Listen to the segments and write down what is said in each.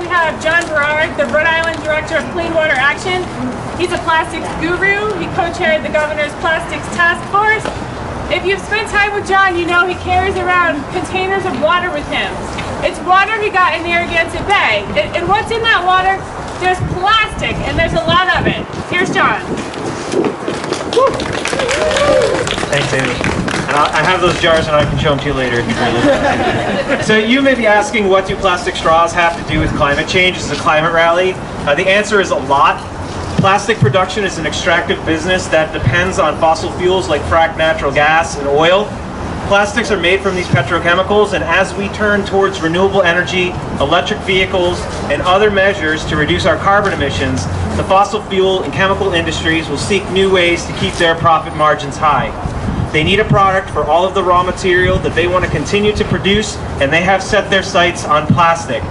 we have John, the Rhode Island Director of Clean Water Action. He's a plastics guru. He co-chaired the Governor's Plastics Task Force. If you've spent time with John, you know he carries around containers of water with him. It's water he got in Narragansett Bay. And what's in that water? There's plastic, and there's a lot of it. Here's John. Woo. Thanks, Amy. And I have those jars and I can show them to you later if you're really. So you may be asking, what do plastic straws have to do with climate change? This is a climate rally. The answer is a lot. Plastic production is an extractive business that depends on fossil fuels like fracked natural gas and oil. Plastics are made from these petrochemicals, and as we turn towards renewable energy, electric vehicles, and other measures to reduce our carbon emissions, the fossil fuel and chemical industries will seek new ways to keep their profit margins high. They need a product for all of the raw material that they want to continue to produce, and they have set their sights on plastic.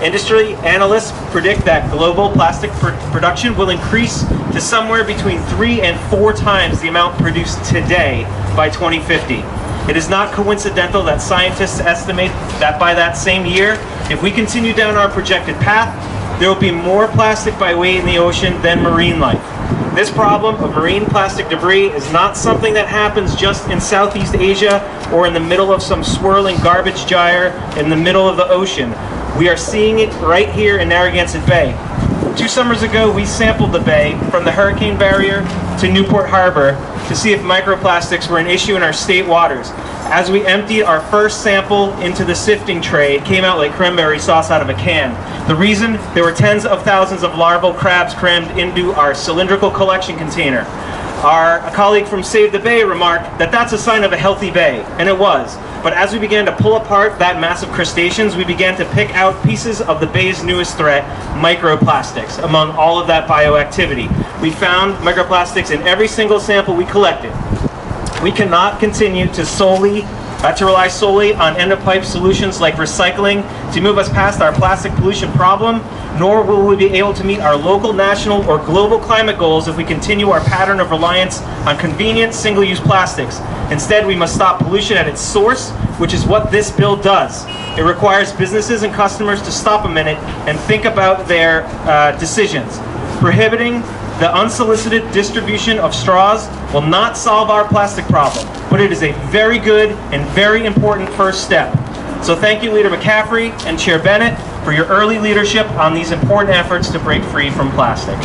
Industry analysts predict that global plastic production will increase to somewhere between 3 and 4 times the amount produced today by 2050. It is not coincidental that scientists estimate that by that same year, if we continue down our projected path, there will be more plastic by weight in the ocean than marine life. This problem of marine plastic debris is not something that happens just in Southeast Asia or in the middle of some swirling garbage gyre in the middle of the ocean. We are seeing it right here in Narragansett Bay. 2 summers ago, we sampled the bay from the hurricane barrier to Newport Harbor to see if microplastics were an issue in our state waters. As we emptied our first sample into the sifting tray, it came out like cranberry sauce out of a can. The reason? There were tens of thousands of larval crabs crammed into our cylindrical collection container. A colleague from Save the Bay remarked that that's a sign of a healthy bay, and it was. But as we began to pull apart that mass of crustaceans, we began to pick out pieces of the bay's newest threat, microplastics, among all of that bioactivity. We found microplastics in every single sample we collected. We cannot continue to rely solely on end-of-pipe solutions like recycling to move us past our plastic pollution problem, nor will we be able to meet our local, national, or global climate goals if we continue our pattern of reliance on convenient, single-use plastics. Instead, we must stop pollution at its source, which is what this bill does. It requires businesses and customers to stop a minute and think about their decisions. Prohibiting the unsolicited distribution of straws will not solve our plastic problem, but it is a very good and very important first step. So thank you, Leader McCaffrey and Chair Bennett, for your early leadership on these important efforts to break free from plastic.